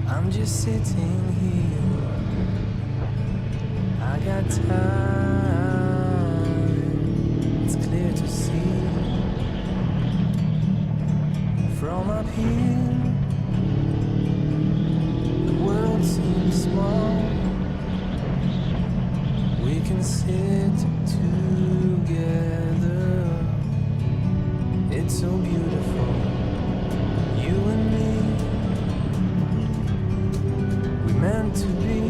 I'm just sitting here. I got time. It's clear to see from up here. The world seems small. We can sit together. It's so beautiful. You and me, we meant to be.